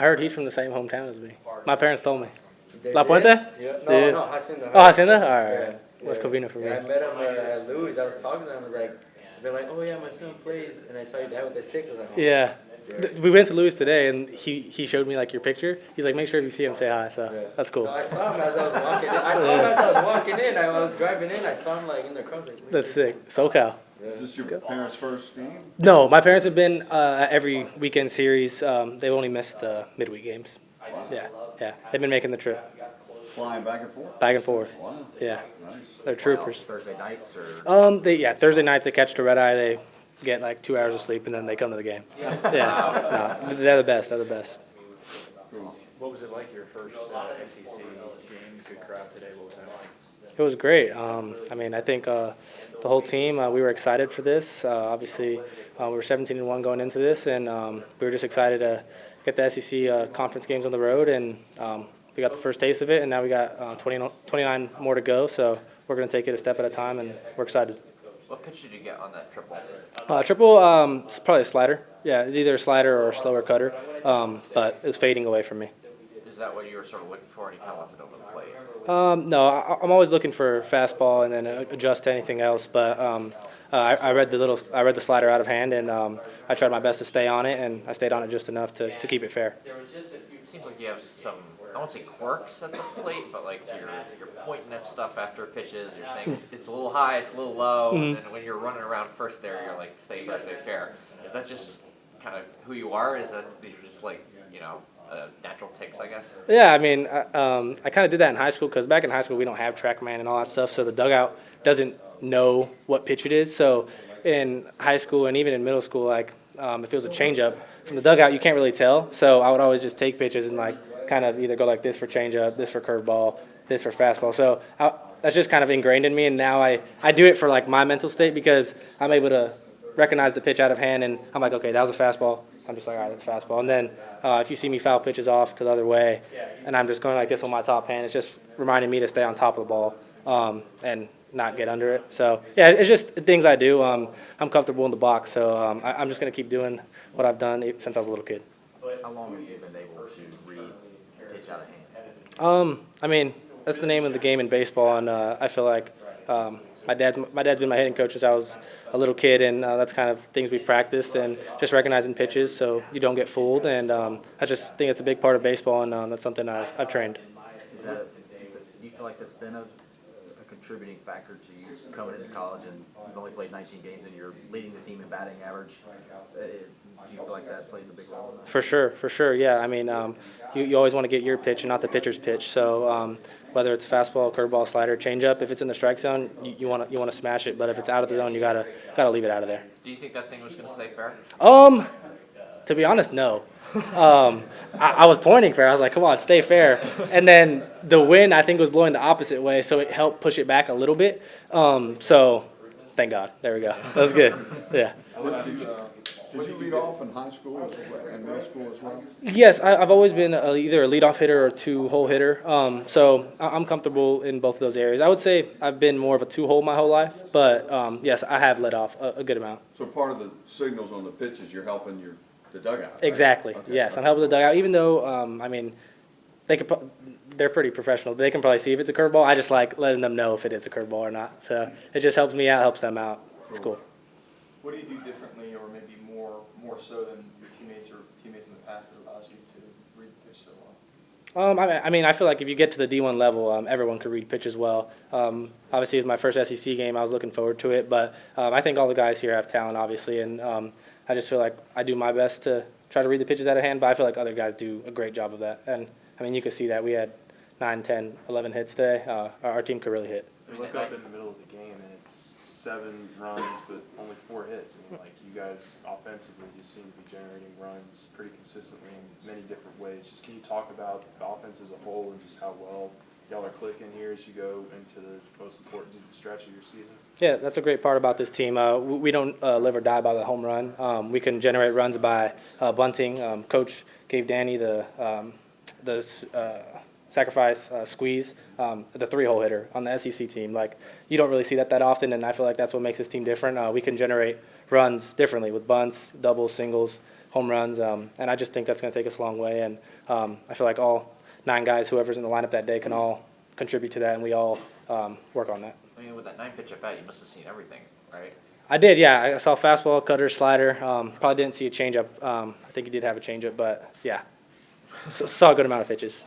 I heard he's from the same hometown as me. My parents told me. They La Puente? did? Yeah. No, Yeah. no, Hacienda. Oh, Hacienda? All right. Yeah. West Covina for me. Yeah, I met him at Louis. I was talking to him. I was like, they're like, oh yeah, my son plays, and I saw your dad with the six. I was like, oh. Yeah. We went to Louis today, and he showed me like your picture. He's like, make sure if you see him, say hi. So Yeah. that's cool. No, I saw him as I was walking in. I walking in. I was driving in. I saw him like in the car. Like, That's sick. SoCal. Yeah. Is this your parents' first game? No, my parents have been at every weekend series. They've only missed the midweek games. Yeah, yeah. They've been making the trip Flying back and forth? back and forth. Wow, Yeah, nice. they're troopers. Thursday nights or Thursday nights they catch the red eye. They get like 2 hours of sleep and then they come to the game. Yeah, no, they're the best. They're the best. Cool. What was it like your first SEC game? Good crowd today. What was that like? It was great. I mean, I think the whole team we were excited for this. Obviously, we were 17-1 going into this, and we were just excited to get the SEC conference games on the road, and we got the first taste of it, and now we got 29 more to go. So we're going to take it a step at a time, and we're excited. what pitch did you get on that triple? Triple, it's probably a slider. Yeah, it's either a slider or a slower cutter, but it's fading away from me. Is that what you were sort of looking for and you kind of left it over the plate? No, I'm always looking for fastball and then adjust to anything else. But I read the slider out of hand, and I tried my best to stay on it, and I stayed on it just enough to keep it fair. It seems like you have some, I won't say quirks at the plate, but like you're pointing at stuff after pitches. You're saying it's a little high, it's a little low, and then when you're running around first there, you're like, stay fair. Is that just kind of who you are? Is that you're just like, natural ticks, I guess? Yeah, I mean, I kind of did that in high school because back in high school we don't have TrackMan and all that stuff, so the dugout doesn't know what pitch it is. So in high school and even in middle school, like if it was a changeup from the dugout, you can't really tell. So I would always just take pitches and like kind of either go like this for changeup, this for curveball, this for fastball. So that's just kind of ingrained in me, and now I do it for like my mental state because I'm able to recognize the pitch out of hand, and I'm like, okay, that was a fastball. I'm just like, all right, that's fastball. And then if you see me foul pitches off to the other way, and I'm just going like this with my top hand, it's just reminding me to stay on top of the ball and not get under it. So, yeah, it's just things I do. I'm comfortable in the box, so I'm just going to keep doing what I've done since I was a little kid. How long have you been able to read pitch out of hand? I mean, that's the name of the game in baseball, and I feel like my dad's been my hitting coach since I was a little kid, and that's kind of things we've practiced and just recognizing pitches so you don't get fooled. And I just think it's a big part of baseball, and that's something I've trained. Do you feel like that's been a contributing factor to you coming into college, and you've only played 19 games and you're leading the team in batting average? Do you feel like that plays a big role in that? For sure, yeah. I mean, you always want to get your pitch and not the pitcher's pitch. So whether it's fastball, curveball, slider, changeup, if it's in the strike zone, you want to smash it. But if it's out of the zone, you gotta leave it out of there. Do you think that thing was going to stay fair? To be honest, no. I was pointing fair. I was like, come on, stay fair. And then the wind, I think, was blowing the opposite way, so it helped push it back a little bit. So thank God. There we go. That was good. Yeah. Did you lead off in high school and middle school as well? Yes, I've always been either a leadoff hitter or a two-hole hitter. So I'm comfortable in both of those areas. I would say I've been more of a two-hole my whole life, but yes, I have led off a good amount. So part of the signals on the pitches, you're helping the dugout, right? Exactly. Okay, Yes, right. I'm helping the dugout. Even though I mean, they're pretty professional. They can probably see if it's a curveball. I just like letting them know if it is a curveball or not. So it just helps me out, helps them out. It's cool. What do you do differently, or maybe more so than your teammates in the past that allows you to read the pitch so well? I mean, I feel like if you get to the D1 level, everyone could read pitches well. Obviously, it was my first SEC game. I was looking forward to it, but I think all the guys here have talent, obviously, and I just feel like I do my best to try to read the pitches out of hand, but I feel like other guys do a great job of that. And, I mean, you could see that. We had 9, 10, 11 hits today. Our team could really hit. You look up in the middle of the game, and it's 7 runs, but only 4 hits. I mean, like, you guys offensively just seem to be generating runs pretty consistently in many different ways. Just can you talk about the offense as a whole and just how well y'all are clicking here as you go into the most important stretch of your season? Yeah, that's a great part about this team. We don't live or die by the home run. We can generate runs by bunting. Coach gave Danny the sacrifice squeeze, the 3-hole hitter on the SEC team. Like, you don't really see that often, and I feel like that's what makes this team different. We can generate runs differently with bunts, doubles, singles, home runs, and I just think that's going to take us a long way. And I feel like all 9 guys, whoever's in the lineup that day, can all contribute to that, and we all work on that. I mean, with that 9-pitch at bat, you must have seen everything, right? I did, yeah. I saw fastball, cutter, slider. Probably didn't see a changeup. I think he did have a changeup, but yeah, saw a good amount of pitches.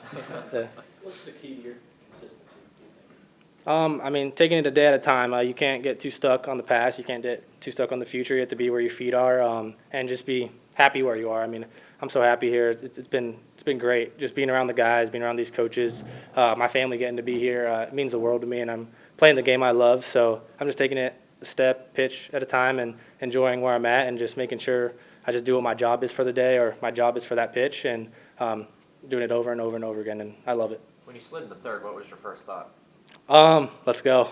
Yeah. What's the key to your consistency, do you think? I mean, taking it a day at a time. You can't get too stuck on the past. You can't get too stuck on the future. You have to be where your feet are, and just be happy where you are. I mean, I'm so happy here. It's been great just being around the guys, being around these coaches. My family getting to be here it means the world to me, and I'm playing the game I love. So I'm just taking it a step, pitch at a time, and enjoying where I'm at, and just making sure I just do what my job is for the day, or my job is for that pitch, and doing it over and over and over again, and I love it. When you slid into third, what was your first thought? Let's go.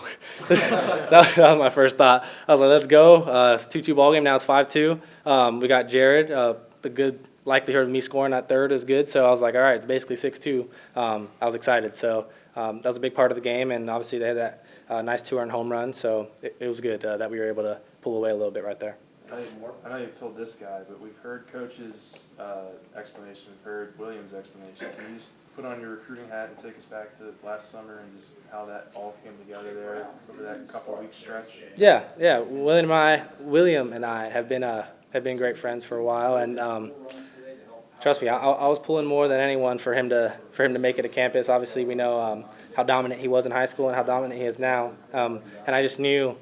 that was my first thought. I was like, let's go. It's 2-2 ball game. Now it's 5-2. We got Jared. The good likelihood of me scoring that third is good. So I was like, all right, it's basically 6-2. I was excited. So that was a big part of the game. And obviously they had that nice 2-run home run. So it was good that we were able to pull away a little bit right there. I know you've told this guy, but we've heard Coach's explanation, we've heard Williams' explanation. Can you just put on your recruiting hat and take us back to last summer and just how that all came together there over that couple-week stretch? Yeah. William and I have been great friends for a while, and trust me, I was pulling more than anyone for him to make it to campus. Obviously, we know how dominant he was in high school and how dominant he is now, and I just knew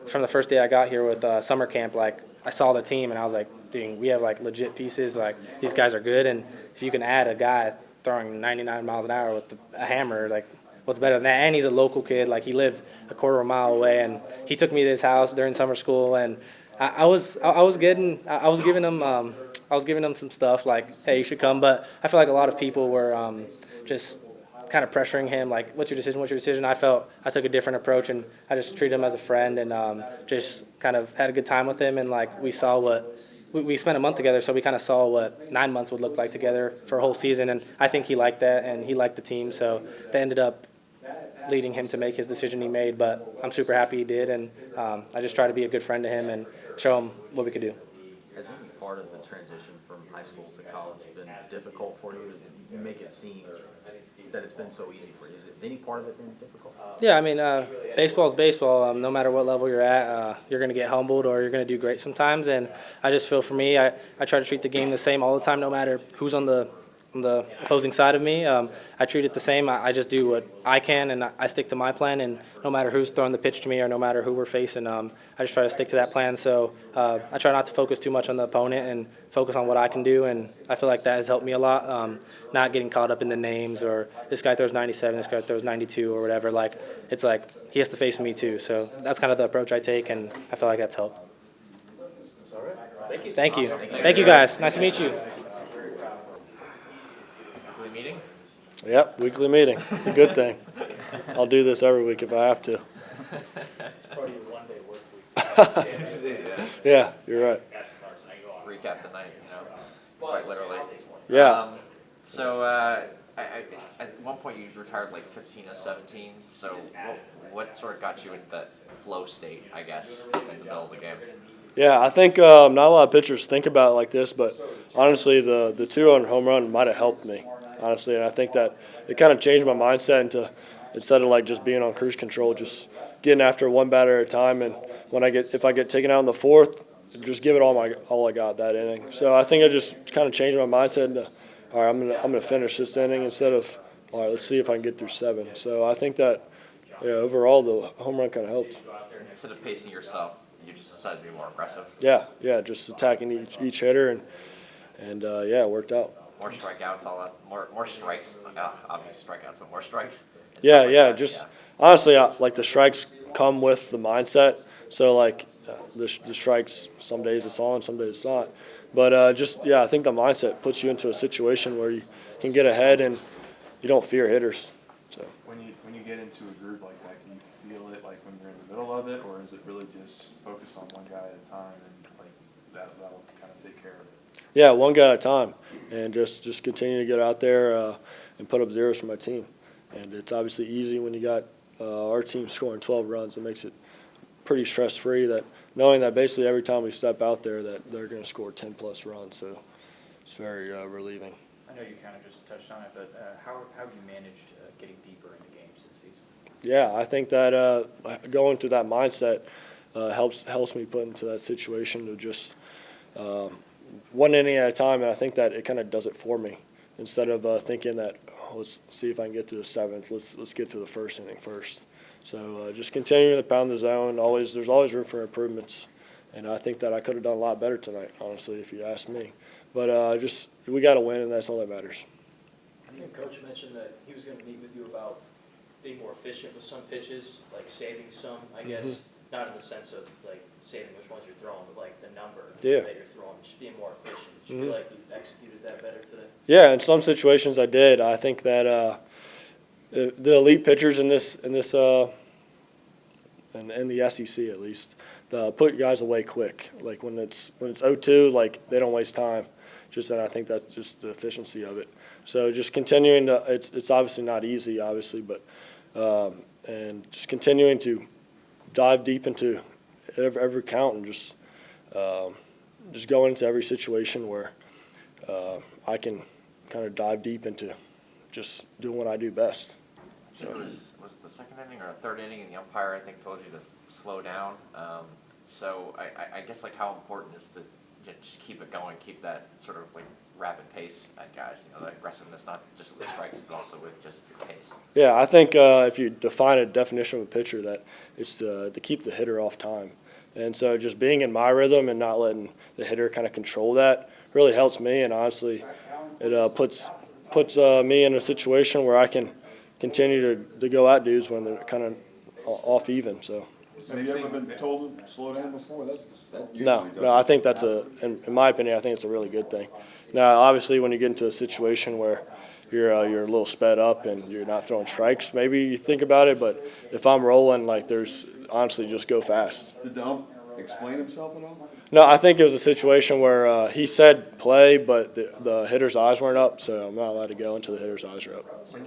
from the first day I got here with summer camp, like I saw the team and I was like, dude, we have like legit pieces. Like these guys are good, and if you can add a guy throwing 99 miles an hour with a hammer, like what's better than that? And he's a local kid. Like he lived a quarter of a mile away, and he took me to his house during summer school, and I was giving him some stuff like, hey, you should come. But I feel like a lot of people were just kind of pressuring him, like, what's your decision? I felt I took a different approach, and I just treated him as a friend, and just kind of had a good time with him. And like we saw what we spent a month together, so we kind of saw what 9 months would look like together for a whole season. And I think he liked that, and he liked the team, so that ended up leading him to make his decision he made. But I'm super happy he did, and I just try to be a good friend to him and show him what we could do. Has any part of the transition from high school to college been difficult for you? You make it seem that it's been so easy for you. Has any part of it been difficult? Yeah, I mean, baseball is baseball. No matter what level you're at, you're going to get humbled or you're going to do great sometimes. And I just feel for me, I try to treat the game the same all the time, no matter who's on the opposing side of me. I treat it the same. I just do what I can, and I stick to my plan. And no matter who's throwing the pitch to me or no matter who we're facing, I just try to stick to that plan. So I try not to focus too much on the opponent and focus on what I can do. And I feel like that has helped me a lot, not getting caught up in the names or this guy throws 97, this guy throws 92 or whatever. Like it's like he has to face me too. So that's kind of the approach I take, and I feel like that's helped. All right. Thank you. Thank you. Thank you, guys. Nice to meet you. Weekly meeting? Yep, weekly meeting. It's a good thing. I'll do this every week if I have to. It's part of your one-day work week. Yeah, you're right. Recap the night, quite literally. Yeah. So at one point you retired like 15 or 17. So what sort of got you into that flow state, I guess, in the middle of the game? Yeah, I think not a lot of pitchers think about it like this, but honestly, the 2-run home run might have helped me, honestly. And I think that it kind of changed my mindset into instead of like just being on cruise control, just getting after one batter at a time. And if I get taken out in the fourth, just give it all I got that inning. So I think I just kind of changed my mindset into, all right, I'm gonna finish this inning instead of, all right, let's see if I can get through 7. So I think that overall the home run kind of helped. Instead of pacing yourself, you just decided to be more aggressive. Yeah, just attacking each hitter and it worked out. More strikeouts, all that. More strikes. Obviously strikeouts, but more strikes. Honestly, like the strikes come with the mindset. So like the strikes, some days it's on, some days it's not. But I think the mindset puts you into a situation where you can get ahead and you don't fear hitters. So When you get into a groove like that, can you feel it like when you're in the middle of it, or is it really just focused on one guy at a time and like that'll kind of take care of it? Yeah, one guy at a time, and just continue to get out there and put up zeros for my team. And it's obviously easy when you got our team scoring 12 runs. It makes it pretty stress-free that knowing that basically every time we step out there that they're going to score 10-plus runs. So it's very relieving. I know you kind of just touched on it, but how have you managed getting deeper into games this season? Yeah, I think that going through that mindset helps me put into that situation to just one inning at a time, and I think that it kind of does it for me instead of thinking that let's see if I can get to the seventh. Let's get to the first inning first. So just continuing to pound the zone. There's always room for improvements, and I think that I could have done a lot better tonight, honestly, if you ask me. But we got to win, and that's all that matters. I think Coach mentioned that he was going to meet with you about being more efficient with some pitches, like saving some, I guess, not in the sense of like saving which ones you're throwing, but like the number that you're throwing, just being more efficient. Do you feel like you executed that better today? Yeah, in some situations I did. I think that the elite pitchers in the SEC at least, put guys away quick. Like when it's 0-2, like they don't waste time. Just that I think that's just the efficiency of it. So just continuing to, it's obviously not easy, obviously, but and just continuing to dive deep into every count and just going into every situation where I can kind of dive deep into just doing what I do best. So. It was the second inning or third inning, and the umpire I think told you to slow down. So I guess like how important is to just keep it going, keep that sort of like rapid pace at guys, that aggressiveness, not just with strikes, but also with just your pace. Yeah, I think if you define a definition of a pitcher, that it's to keep the hitter off time. And so just being in my rhythm and not letting the hitter kind of control that really helps me. And honestly, it puts me in a situation where I can continue to go at dudes when they're kind of off even. So. Have you ever been told to slow down before? No, I think that's in my opinion, I think it's a really good thing. Now, obviously, when you get into a situation where you're a little sped up and you're not throwing strikes, maybe you think about it. But if I'm rolling, like honestly, just go fast. Did the ump explain himself at all? No, I think it was a situation where he said play, but the hitter's eyes weren't up, so I'm not allowed to go until the hitter's eyes are up. When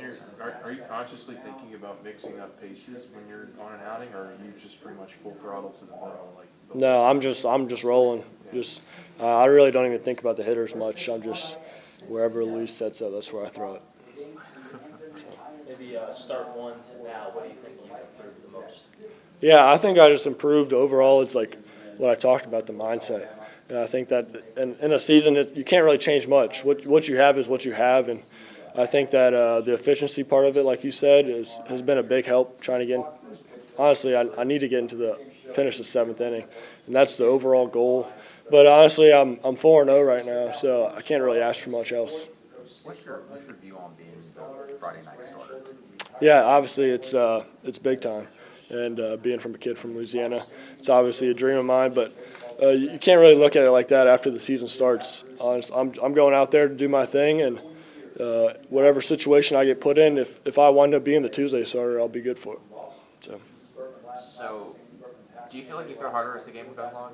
are you consciously thinking about mixing up paces when you're on an outing, or are you just pretty much full throttle to the middle? No, I'm just rolling. I really don't even think about the hitters much. I'm just wherever Luis sets up, that's where I throw it. Maybe start one to now, what do you think you've improved the most? Yeah, I think I just improved overall. It's like what I talked about, the mindset. And I think that in a season, you can't really change much. What you have is what you have. And I think that the efficiency part of it, like you said, has been a big help trying to get in. Honestly, I need to get finish the seventh inning, and that's the overall goal. But honestly, I'm 4-0 right now, so I can't really ask for much else. What's your view on being the Friday night starter? Yeah, obviously it's big time, and being from a kid from Louisiana, it's obviously a dream of mine. But you can't really look at it like that after the season starts. Honestly, I'm going out there to do my thing, and whatever situation I get put in, if I wind up being the Tuesday starter, I'll be good for it. So, do you feel like you throw harder as the game goes along?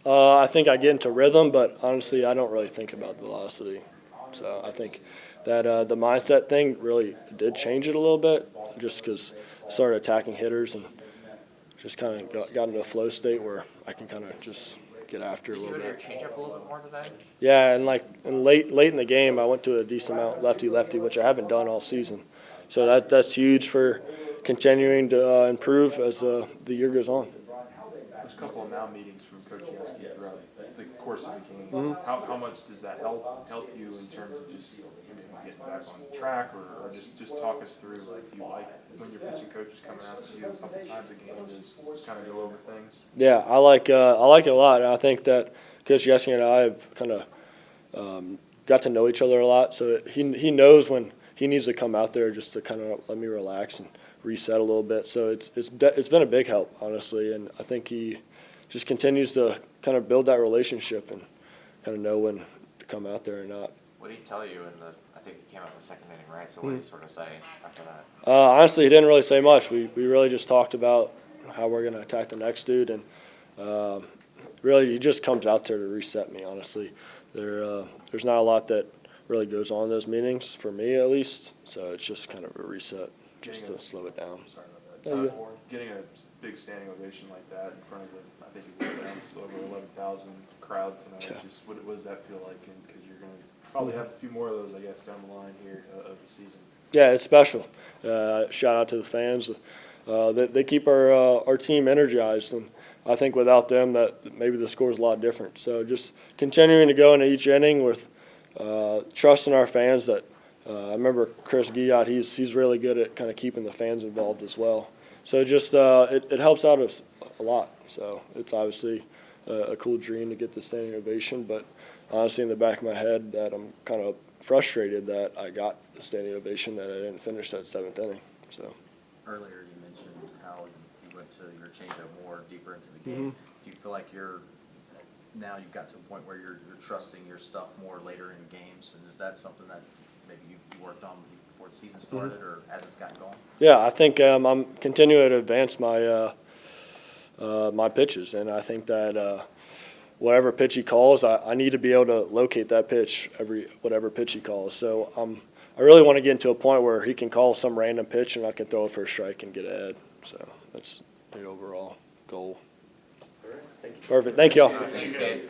I think I get into rhythm, but honestly, I don't really think about velocity. So I think that the mindset thing really did change it a little bit, just because I started attacking hitters and just kind of got into a flow state where I can kind of just get after it a little bit. Did you change up a little bit more today? Yeah, and late in the game, I went to a decent amount lefty-lefty, which I haven't done all season. So that's huge for continuing to improve as the year goes on. There's a couple of now meetings from Coach Yaski throughout the course of the game. How much does that help you in terms of just getting back on track, or just talk us through, like, do you like when your pitching coach is coming out to you a couple times a game to just kind of go over things? Yeah, I like it a lot, and I think that Coach Yaski and I have kind of got to know each other a lot, so he knows when he needs to come out there just to kind of let me relax and reset a little bit. So it's been a big help, honestly, and I think he just continues to kind of build that relationship and kind of know when to come out there or not. What did he tell you I think he came out in the second inning, right? So what did he sort of say after that? Honestly, he didn't really say much. We really just talked about how we're going to attack the next dude, and really he just comes out there to reset me, honestly. There's not a lot that really goes on in those meetings, for me at least, so it's just kind of a reset just to slow it down. There you go. Getting a big standing ovation like that in front of I think it was over 11,000 crowd tonight. Yeah. Just what does that feel like? Because you're going to probably have a few more of those, I guess, down the line here of the season. Yeah, it's special. Shout out to the fans. They keep our team energized, and I think without them, that maybe the score is a lot different. So just continuing to go into each inning with trusting our fans. That I remember Chris Guillot, he's really good at kind of keeping the fans involved as well. So just it helps out us a lot. So it's obviously a cool dream to get the standing ovation, but honestly in the back of my head that I'm kind of frustrated that I got the standing ovation that I didn't finish that 7th inning. So Earlier you mentioned how you went to your changeup more deeper into the game. Do you feel like now you've got to a point where you're trusting your stuff more later in games, and is that something that maybe you worked on before the season started or as it's gotten going? yeah, I think I'm continuing to advance my my pitches, and I think that whatever pitch he calls, I need to be able to locate that pitch whatever pitch he calls. So I really want to get into a point where he can call some random pitch and I can throw it for a strike and get ahead. So that's the overall goal. Perfect. Thank you all. Thanks, Kade.